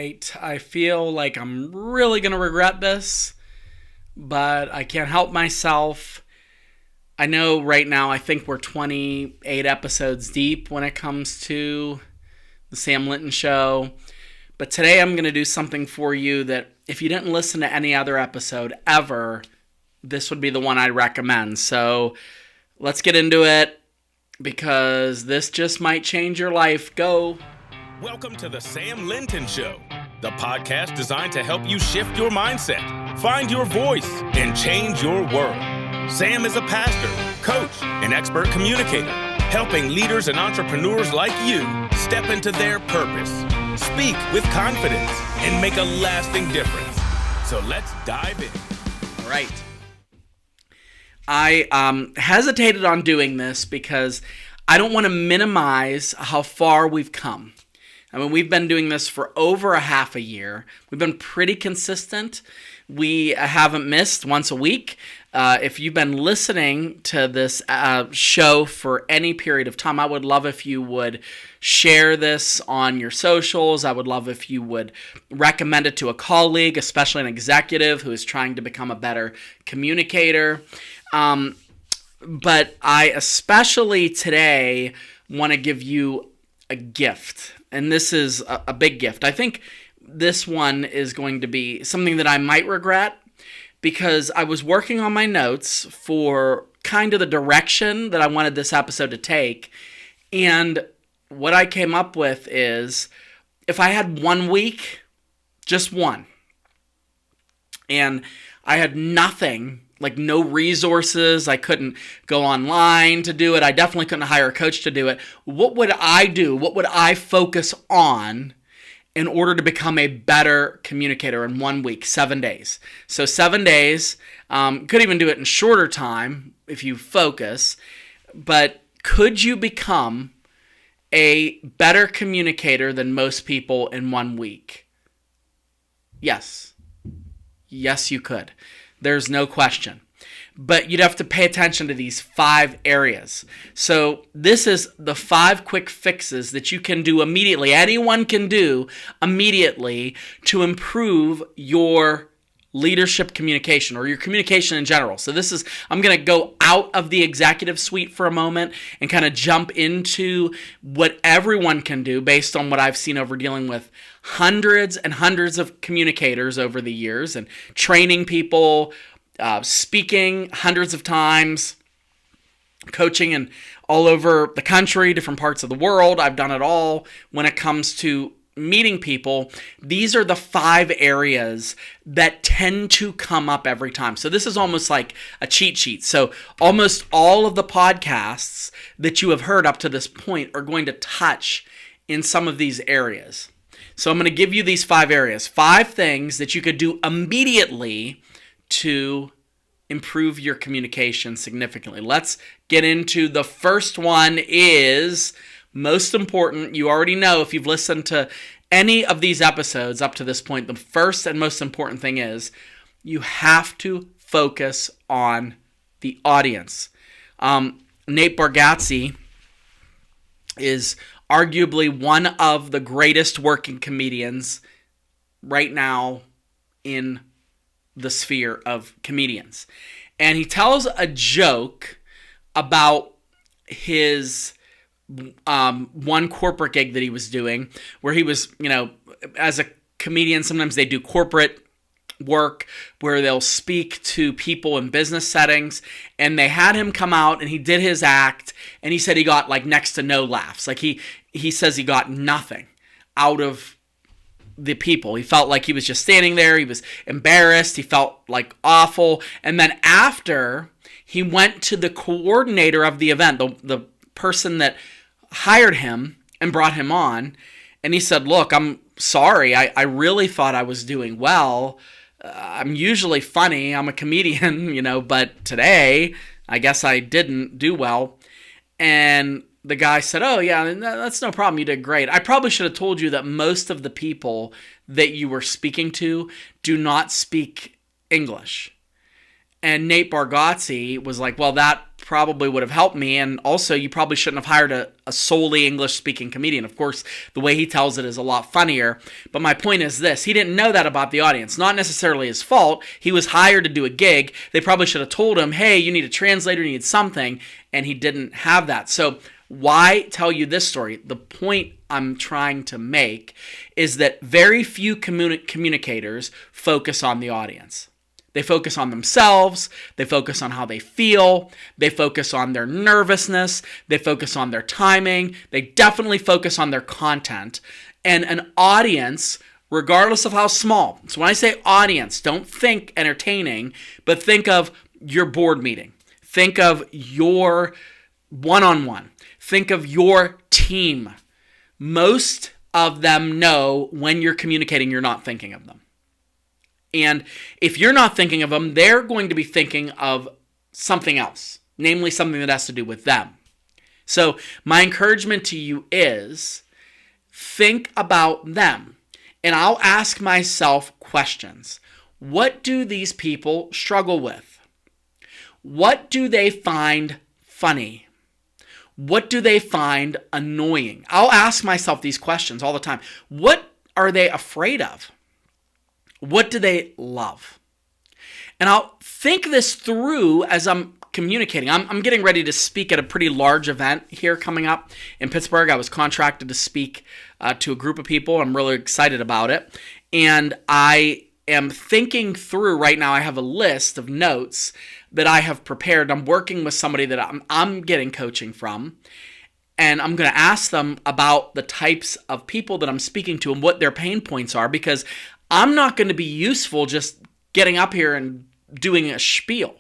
right. I feel like I'm really going to regret this, but I can't help myself. I know right now I think we're 28 episodes deep when it comes to the Sam Linton Show. But today I'm going to do something for you that if you didn't listen to any other episode ever, this would be the one I'd recommend. So let's get into it because this just might change your life. Go. Welcome to the Sam Linton Show, the podcast designed to help you shift your mindset, find your voice, and change your world. Sam is a pastor, coach, and expert communicator, helping leaders and entrepreneurs like you step into their purpose, speak with confidence, and make a lasting difference. So let's dive in. All right. I hesitated on doing this because I don't want to minimize how far we've come. I mean, we've been doing this for over a half a year. We've been pretty consistent. We haven't missed once a week. If you've been listening to this show for any period of time, I would love if you would share this on your socials. I would love if you would recommend it to a colleague, especially an executive who is trying to become a better communicator. But I especially today want to give you a gift. And this is a big gift. I think this one is going to be something that I might regret because I was working on my notes for kind of the direction that I wanted this episode to take. And what I came up with is if I had 1 week, just one, and I had nothing, like no resources, I couldn't go online to do it, I definitely couldn't hire a coach to do it, what would I do? What would I focus on in order to become a better communicator in 1 week, 7 days? So 7 days, could even do it in shorter time if you focus, but could you become a better communicator than most people in 1 week? Yes. Yes, you could. There's no question. But you'd have to pay attention to these 5 areas. So this is the 5 quick fixes that you can do immediately. Anyone can do immediately to improve your leadership communication or your communication in general. So this is, I'm going to go out of the executive suite for a moment and kind of jump into what everyone can do based on what I've seen over dealing with hundreds and hundreds of communicators over the years and training people, speaking hundreds of times, coaching in all over the country, different parts of the world. I've done it all when it comes to meeting people. These are the 5 areas that tend to come up every time. So this is almost like a cheat sheet. So almost all of the podcasts that you have heard up to this point are going to touch in some of these areas. So I'm going to give you these 5 areas, 5 things that you could do immediately to improve your communication significantly. Let's get into the first one is most important. You already know if you've listened to any of these episodes up to this point, the first and most important thing is you have to focus on the audience. Nate Bargatze is arguably one of the greatest working comedians right now in the sphere of comedians. And he tells a joke about his one corporate gig that he was doing where he was, as a comedian, sometimes they do corporate work where they'll speak to people in business settings, and they had him come out and he did his act, and he said he got like next to no laughs. Like he says he got nothing out of the people. He felt like he was just standing there. He was embarrassed. He felt like awful. And then after, he went to the coordinator of the event, the person that hired him and brought him on, and he said, "Look, I'm sorry. I really thought I was doing well. I'm usually funny. I'm a comedian, but today I guess I didn't do well." And the guy said, "Oh, yeah, that's no problem. You did great. I probably should have told you that most of the people that you were speaking to do not speak English." And Nate Bargatze was like, "Well, that probably would have helped me. And also, you probably shouldn't have hired a solely English-speaking comedian. Of course, the way he tells it is a lot funnier. But my point is this. He didn't know that about the audience. Not necessarily his fault. He was hired to do a gig. They probably should have told him, hey, you need a translator, you need something. And he didn't have that. So why tell you this story? The point I'm trying to make is that very few communicators focus on the audience. They focus on themselves, they focus on how they feel, they focus on their nervousness, they focus on their timing, they definitely focus on their content. And an audience, regardless of how small, so when I say audience, don't think entertaining, but think of your board meeting. Think of your one-on-one. Think of your team. Most of them know when you're communicating, you're not thinking of them. And if you're not thinking of them, they're going to be thinking of something else, namely something that has to do with them. So my encouragement to you is think about them. And I'll ask myself questions. What do these people struggle with? What do they find funny? What do they find annoying? I'll ask myself these questions all the time. What are they afraid of? What do they love? And I'll think this through as I'm communicating. I'm getting ready to speak at a pretty large event here coming up in Pittsburgh. I was contracted to speak to a group of people. I'm really excited about it. And I am thinking through right now. I have a list of notes that I have prepared. I'm working with somebody that I'm getting coaching from. And I'm going to ask them about the types of people that I'm speaking to and what their pain points are, because I'm not going to be useful just getting up here and doing a spiel.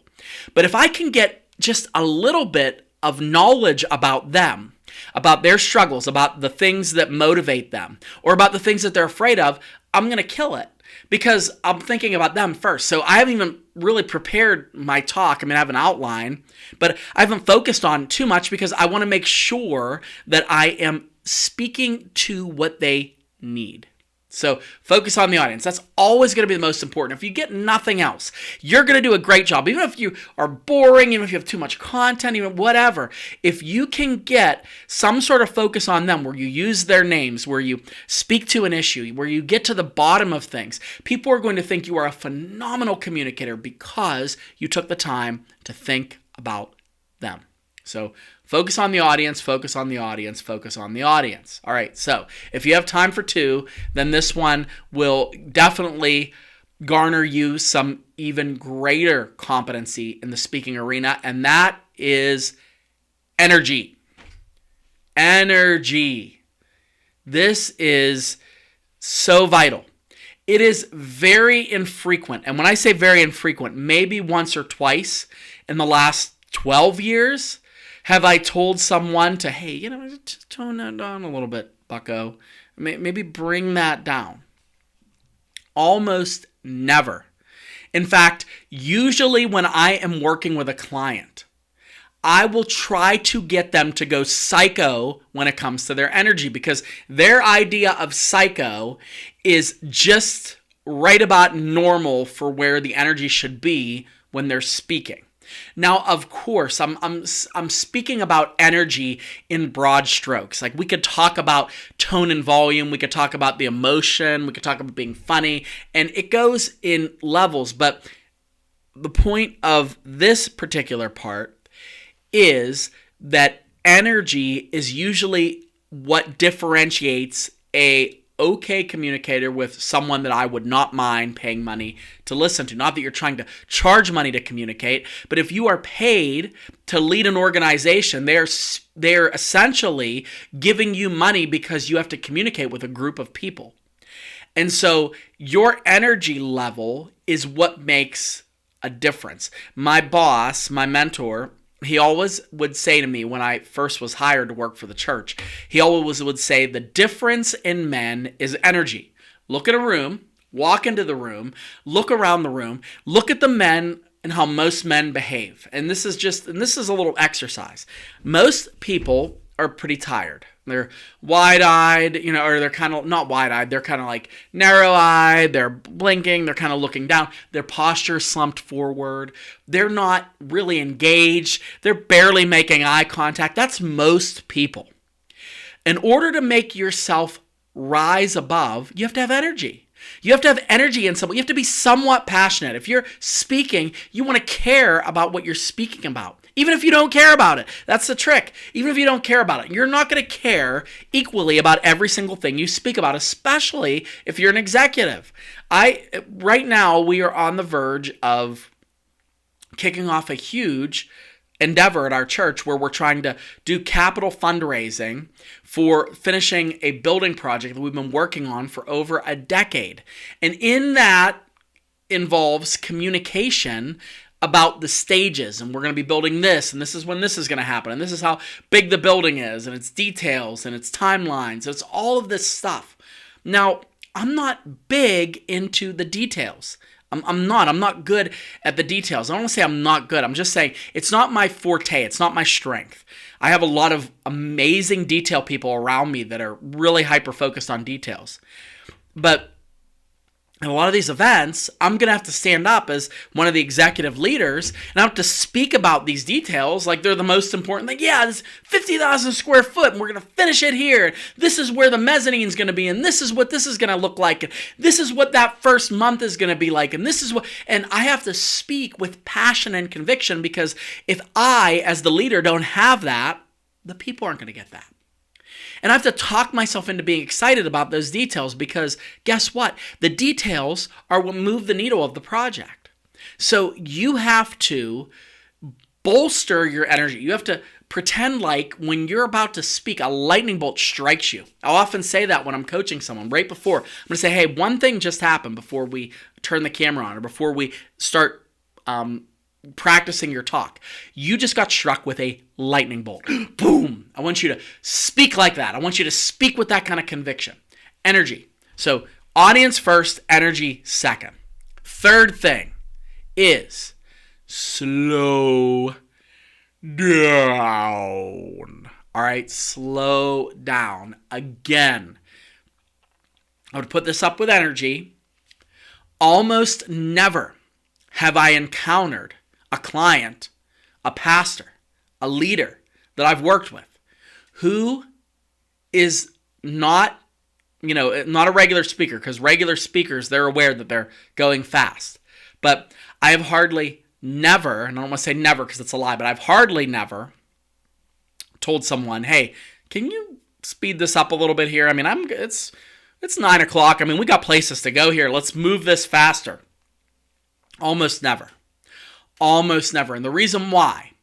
But if I can get just a little bit of knowledge about them, about their struggles, about the things that motivate them, or about the things that they're afraid of, I'm going to kill it because I'm thinking about them first. So I haven't even really prepared my talk. I mean, I have an outline, but I haven't focused on too much because I want to make sure that I am speaking to what they need. So focus on the audience. That's always going to be the most important. If you get nothing else, you're going to do a great job. Even if you are boring, even if you have too much content, even whatever, if you can get some sort of focus on them where you use their names, where you speak to an issue, where you get to the bottom of things, people are going to think you are a phenomenal communicator because you took the time to think about them. So focus on the audience, focus on the audience, focus on the audience. All right, so if you have time for two, then this one will definitely garner you some even greater competency in the speaking arena, and that is energy. Energy. This is so vital. It is very infrequent, and when I say very infrequent, maybe once or twice in the last 12 years, have I told someone to, hey, just tone that down a little bit, bucko. Maybe bring that down. Almost never. In fact, usually when I am working with a client, I will try to get them to go psycho when it comes to their energy, because their idea of psycho is just right about normal for where the energy should be when they're speaking. Now, of course, I'm speaking about energy in broad strokes. Like, we could talk about tone and volume, we could talk about the emotion, we could talk about being funny, and it goes in levels. But the point of this particular part is that energy is usually what differentiates a okay communicator with someone that I would not mind paying money to listen to. Not that you're trying to charge money to communicate, but if you are paid to lead an organization, they're essentially giving you money because you have to communicate with a group of people. And so your energy level is what makes a difference. My boss, my mentor, he always would say to me when I first was hired to work for the church, he always would say, the difference in men is energy. Look at a room, walk into the room, look around the room, look at the men and how most men behave. And this is a little exercise. Most people are pretty tired. They're wide-eyed, or they're kind of not wide-eyed. They're kind of like narrow-eyed. They're blinking. They're kind of looking down. Their posture is slumped forward. They're not really engaged. They're barely making eye contact. That's most people. In order to make yourself rise above, you have to have energy. You have to have energy in something. You have to be somewhat passionate. If you're speaking, you want to care about what you're speaking about. Even if you don't care about it. That's the trick. Even if you don't care about it, you're not going to care equally about every single thing you speak about, especially if you're an executive. Right now, we are on the verge of kicking off a huge endeavor at our church where we're trying to do capital fundraising for finishing a building project that we've been working on for over a decade. And in that involves communication about the stages, and we're going to be building this, and this is when this is going to happen, and this is how big the building is, and its details, and its timelines. It's all of this stuff. Now, I'm not big into the details. I'm not good at the details. I don't want to say I'm not good. I'm just saying it's not my forte. It's not my strength. I have a lot of amazing detail people around me that are really hyper-focused on details. But in a lot of these events, I'm going to have to stand up as one of the executive leaders, and I have to speak about these details like they're the most important thing. Yeah, this 50,000 square foot, and we're going to finish it here. This is where the mezzanine is going to be, and this is what this is going to look like, and this is what that first month is going to be like, and this is what... And I have to speak with passion and conviction, because if I, as the leader, don't have that, the people aren't going to get that. And I have to talk myself into being excited about those details, because guess what? The details are what move the needle of the project. So you have to bolster your energy. You have to pretend like when you're about to speak, a lightning bolt strikes you. I'll often say that when I'm coaching someone right before. I'm going to say, hey, one thing just happened before we turn the camera on or before we start practicing your talk. You just got struck with a lightning bolt. Boom. I want you to speak like that. I want you to speak with that kind of conviction. Energy. So audience first, energy second. Third thing is slow down. All right, slow down. Again, I would put this up with energy. Almost never have I encountered a client, a pastor, a leader that I've worked with who is not a regular speaker, because regular speakers, they're aware that they're going fast. But I have hardly never, and I don't want to say never because it's a lie, but I've hardly never told someone, hey, can you speed this up a little bit here? I mean, it's 9 o'clock. I mean, we got places to go here. Let's move this faster. Almost never. Almost never. And the reason why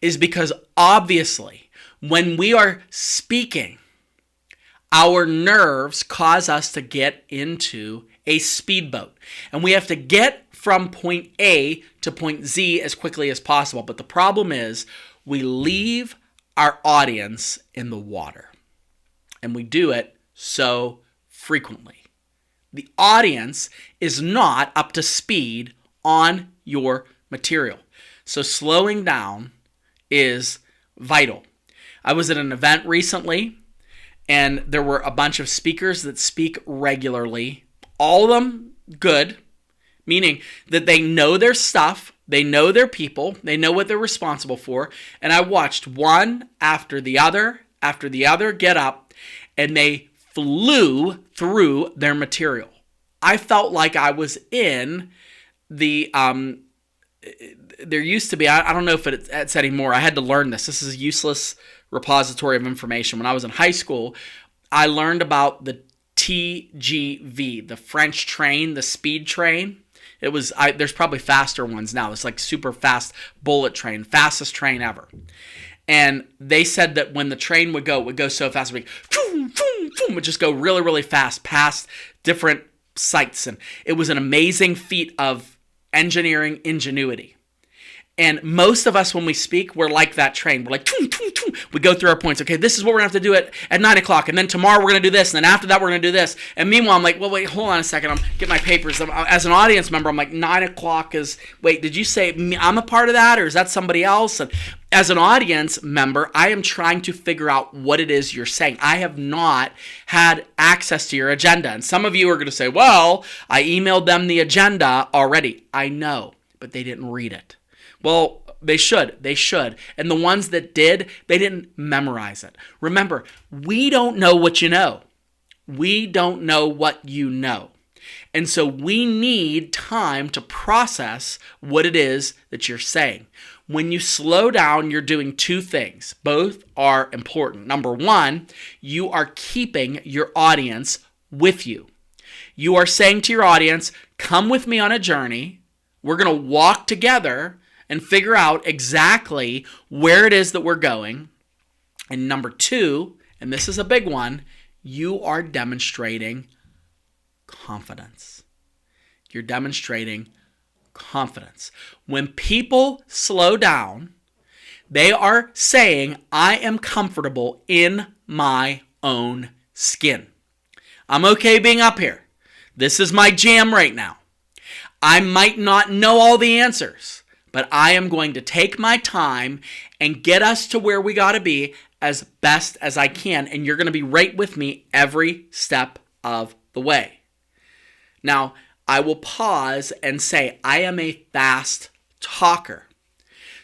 is because obviously when we are speaking, our nerves cause us to get into a speedboat. And we have to get from point A to point Z as quickly as possible. But the problem is we leave our audience in the water. And we do it so frequently. The audience is not up to speed on your material. So slowing down is vital. I was at an event recently, and there were a bunch of speakers that speak regularly. All of them good, meaning that they know their stuff, they know their people, they know what they're responsible for. And I watched one after the other get up, and they flew through their material. I felt like I was in the there used to be, I don't know if it's anymore. I had to learn this. This is a useless repository of information. When I was in high school, I learned about the TGV, the French train, the speed train. There's probably faster ones now. It's like super fast bullet train, fastest train ever. And they said that when the train would go so fast, it would would just go really, really fast past different sites. And it was an amazing feat of engineering ingenuity. And most of us, when we speak, we're like that train. We're like, toom, toom, toom. We go through our points. Okay, this is what we're going to have to do at 9 o'clock. And then tomorrow we're going to do this. And then after that, we're going to do this. And meanwhile, I'm like, well, wait, hold on a second. I'm get my papers. As an audience member, I'm like, 9 o'clock is, wait, did you say I'm a part of that? Or is that somebody else? And as an audience member, I am trying to figure out what it is you're saying. I have not had access to your agenda. And some of you are going to say, well, I emailed them the agenda already. I know, but they didn't read it. Well, they should. And the ones that did, they didn't memorize it. Remember, we don't know what you know. We don't know what you know. And so we need time to process what it is that you're saying. When you slow down, you're doing two things. Both are important. Number one, you are keeping your audience with you. You are saying to your audience, come with me on a journey. We're going to walk together and figure out exactly where it is that we're going. And number two, and this is a big one, you are demonstrating confidence. You're demonstrating confidence. When people slow down, they are saying, I am comfortable in my own skin. I'm okay being up here. This is my jam right now. I might not know all the answers, but I am going to take my time and get us to where we got to be as best as I can. And you're going to be right with me every step of the way. Now, I will pause and say, I am a fast talker.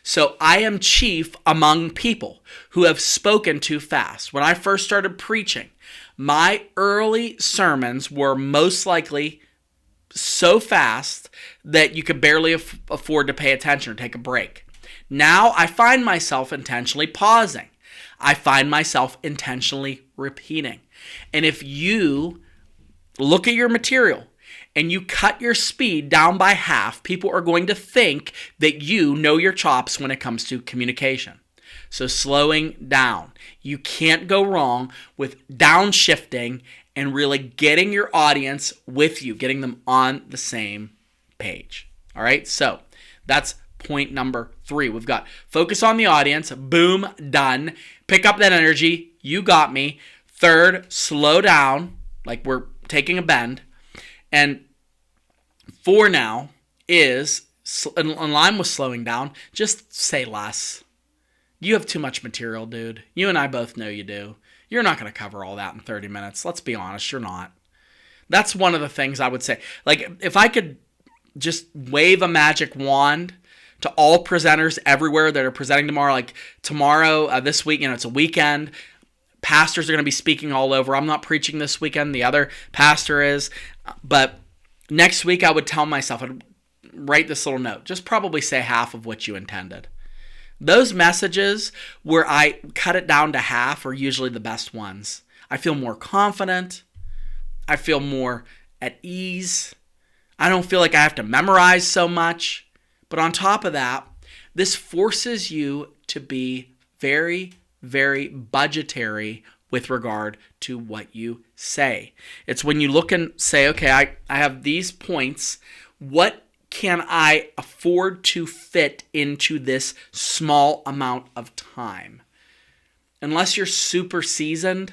So I am chief among people who have spoken too fast. When I first started preaching, my early sermons were most likely so fast that you could barely afford to pay attention or take a break. Now I find myself intentionally pausing. I find myself intentionally repeating. And if you look at your material and you cut your speed down by half, people are going to think that you know your chops when it comes to communication. So slowing down. You can't go wrong with downshifting and really getting your audience with you, getting them on the same page. All right, so that's point number 3. We've got focus on the audience, boom, done. Pick up that energy, you got me. Third, slow down, like we're taking a bend. And 4 now is, in line with slowing down, just say less. You have too much material, dude. You and I both know you do. You're not going to cover all that in 30 minutes. Let's be honest, you're not. That's one of the things I would say. Like, if I could just wave a magic wand to all presenters everywhere that are presenting tomorrow, like tomorrow, this week, it's a weekend. Pastors are going to be speaking all over. I'm not preaching this weekend. The other pastor is. But next week, I would tell myself, I'd write this little note. Just probably say half of what you intended. Those messages where I cut it down to half are usually the best ones. I feel more confident. I feel more at ease. I don't feel like I have to memorize so much. But on top of that, this forces you to be very, very budgetary with regard to what you say. It's when you look and say, okay, I have these points. What can I afford to fit into this small amount of time? Unless you're super seasoned,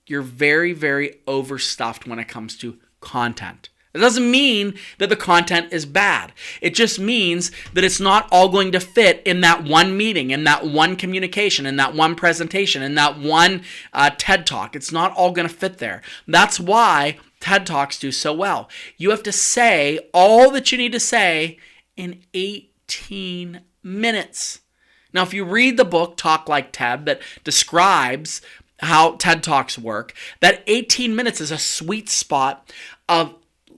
you're very, very overstuffed when it comes to content. It doesn't mean that the content is bad. It just means that it's not all going to fit in that one meeting, in that one communication, in that one presentation, in that one TED Talk. It's not all going to fit there. That's why TED Talks do so well. You have to say all that you need to say in 18 minutes. Now, if you read the book, Talk Like TED, that describes how TED Talks work, that 18 minutes is a sweet spot of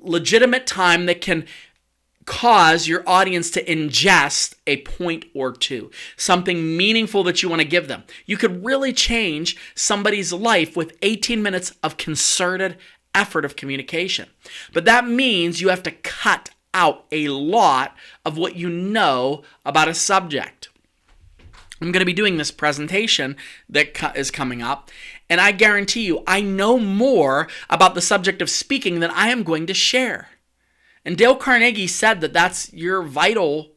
legitimate time that can cause your audience to ingest a point or two, something meaningful that you want to give them. You could really change somebody's life with 18 minutes of concerted effort of communication. But that means you have to cut out a lot of what you know about a subject. I'm going to be doing this presentation that is coming up, and I guarantee you I know more about the subject of speaking than I am going to share. And Dale Carnegie said that that's your vital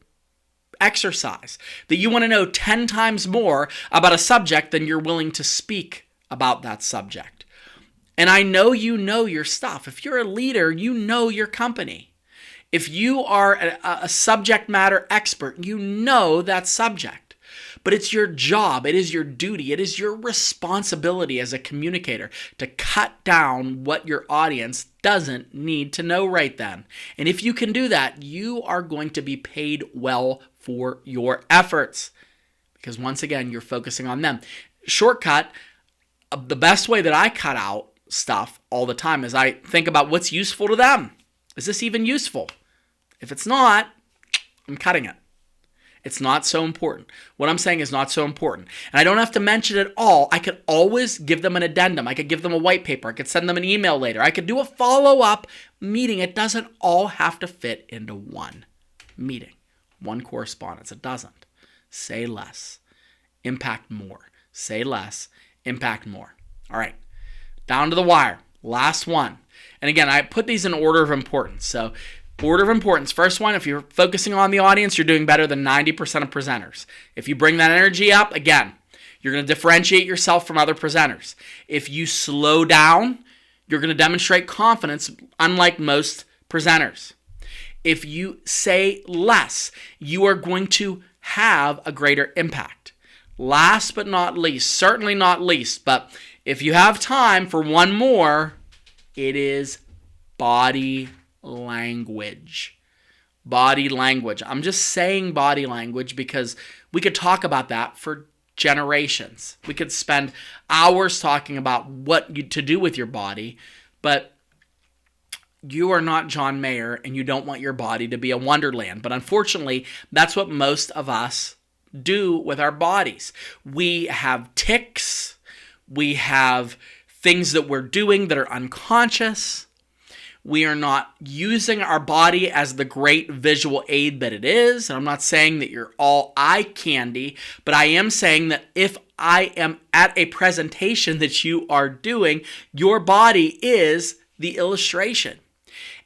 exercise, that you want to know 10 times more about a subject than you're willing to speak about that subject. And I know you know your stuff. If you're a leader, you know your company. If you are a subject matter expert, you know that subject. But it's your job, it is your duty, it is your responsibility as a communicator to cut down what your audience doesn't need to know right then. And if you can do that, you are going to be paid well for your efforts. Because once again, you're focusing on them. Shortcut, the best way that I cut out stuff all the time is I think about what's useful to them. Is this even useful? If it's not, I'm cutting it. It's not so important. What I'm saying is not so important. And I don't have to mention it all. I could always give them an addendum. I could give them a white paper. I could send them an email later. I could do a follow-up meeting. It doesn't all have to fit into one meeting, one correspondence. It doesn't. Say less, impact more. Say less, impact more. All right, down to the wire. Last one. And again, I put these in order of importance. So order of importance. First one, if you're focusing on the audience, you're doing better than 90% of presenters. If you bring that energy up, again, you're going to differentiate yourself from other presenters. If you slow down, you're going to demonstrate confidence, unlike most presenters. If you say less, you are going to have a greater impact. Last but not least, certainly not least, but if you have time for one more, it is body language. Body language. I'm just saying body language because we could talk about that for generations. We could spend hours talking about what to do with your body, but you are not John Mayer and you don't want your body to be a wonderland. But unfortunately, that's what most of us do with our bodies. We have tics. We have things that we're doing that are unconscious. We are not using our body as the great visual aid that it is. And I'm not saying that you're all eye candy, but I am saying that if I am at a presentation that you are doing, your body is the illustration.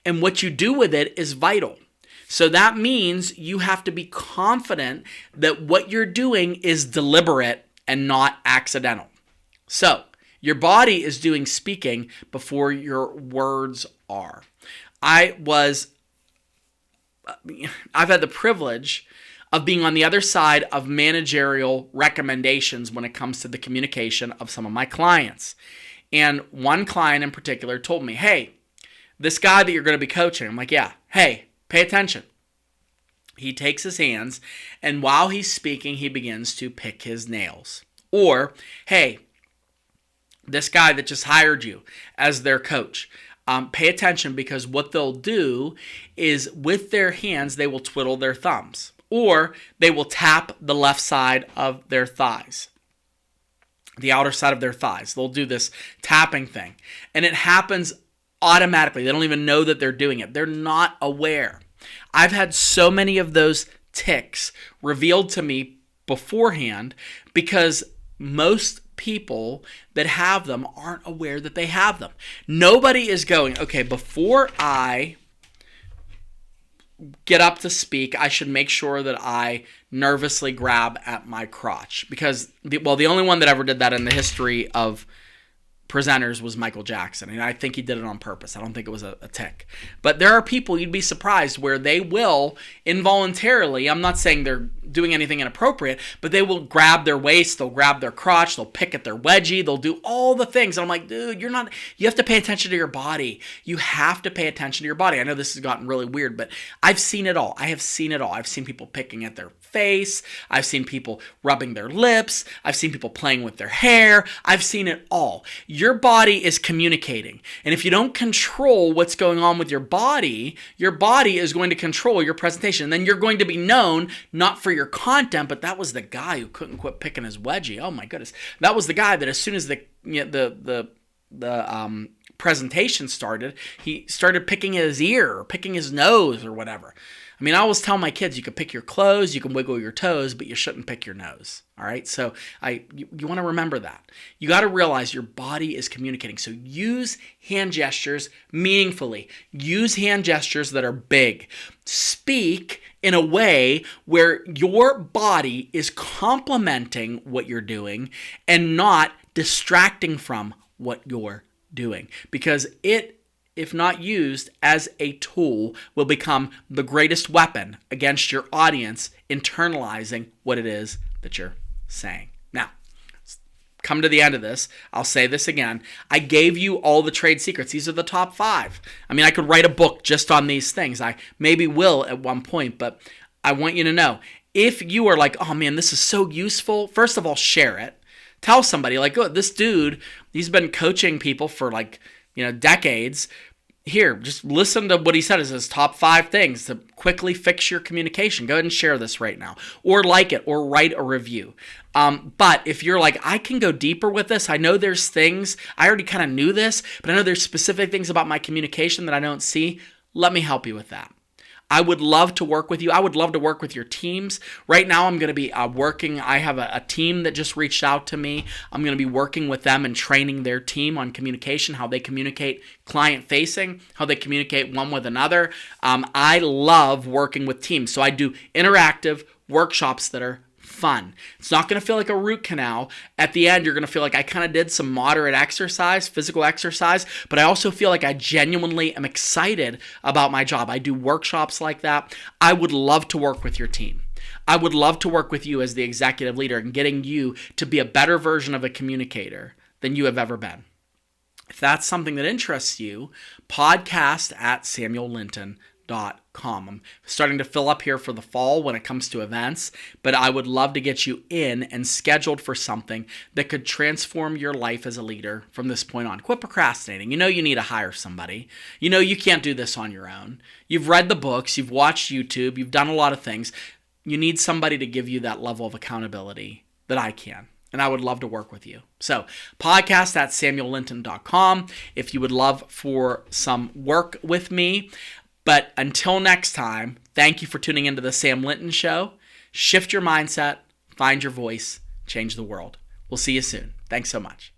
And what you do with it is vital. So that means you have to be confident that what you're doing is deliberate and not accidental. So your body is doing speaking before your words are. I've had the privilege of being on the other side of managerial recommendations when it comes to the communication of some of my clients. And one client in particular told me, hey, this guy that you're going to be coaching, I'm like, yeah, hey, pay attention. He takes his hands, and while he's speaking, he begins to pick his nails. Or, hey, this guy that just hired you as their coach, pay attention because what they'll do is with their hands, they will twiddle their thumbs or they will tap the left side of their thighs, the outer side of their thighs. They'll do this tapping thing and it happens automatically. They don't even know that they're doing it. They're not aware. I've had so many of those tics revealed to me beforehand because most people that have them aren't aware that they have them. Nobody is going, okay, before I get up to speak, I should make sure that I nervously grab at my crotch. Because, the only one that ever did that in the history of presenters was Michael Jackson, and I think he did it on purpose. I don't think it was a tic. But there are people, you'd be surprised, where they will involuntarily, I'm not saying they're doing anything inappropriate, but they will grab their waist, they'll grab their crotch, they'll pick at their wedgie, they'll do all the things. And I'm like, dude, you have to pay attention to your body. You have to pay attention to your body. I know this has gotten really weird, but I've seen it all. I have seen it all. I've seen people picking at their face. I've seen people rubbing their lips. I've seen people playing with their hair. I've seen it all. Your body is communicating. And if you don't control what's going on with your body is going to control your presentation. And then you're going to be known not for your content, but that was the guy who couldn't quit picking his wedgie. Oh my goodness. That was the guy that as soon as the presentation started, he started picking his ear or picking his nose or whatever. I mean, I always tell my kids, you can pick your clothes, you can wiggle your toes, but you shouldn't pick your nose. All right. So you want to remember that. You got to realize your body is communicating. So use hand gestures meaningfully. Use hand gestures that are big. Speak in a way where your body is complementing what you're doing and not distracting from what you're doing. Because it, if not used as a tool, will become the greatest weapon against your audience internalizing what it is that you're saying. Now, come to the end of this. I'll say this again. I gave you all the trade secrets. These are the top 5. I mean, I could write a book just on these things. I maybe will at one point, but I want you to know, if you are like, oh man, this is so useful, first of all, share it. Tell somebody like, oh, this dude, he's been coaching people for like, decades. Here, just listen to what he said as his top 5 things to quickly fix your communication. Go ahead and share this right now, or like it, or write a review. But if you're like, I can go deeper with this, I know there's things, I already kind of knew this, but I know there's specific things about my communication that I don't see, let me help you with that. I would love to work with you. I would love to work with your teams. Right now, I'm going to be working. I have a team that just reached out to me. I'm going to be working with them and training their team on communication, how they communicate client-facing, how they communicate one with another. I love working with teams. So I do interactive workshops that are fun. It's not going to feel like a root canal. At the end, you're going to feel like I kind of did some moderate exercise, physical exercise, but I also feel like I genuinely am excited about my job. I do workshops like that. I would love to work with your team. I would love to work with you as the executive leader and getting you to be a better version of a communicator than you have ever been. If that's something that interests you, podcast@SamuelLinton.com. I'm starting to fill up here for the fall when it comes to events, but I would love to get you in and scheduled for something that could transform your life as a leader from this point on. Quit procrastinating. You need to hire somebody. You can't do this on your own. You've read the books, you've watched YouTube, you've done a lot of things. You need somebody to give you that level of accountability that I can. And I would love to work with you. So, podcast@SamuelLinton.com if you would love for some work with me. But until next time, thank you for tuning into the Sam Linton Show. Shift your mindset, find your voice, change the world. We'll see you soon. Thanks so much.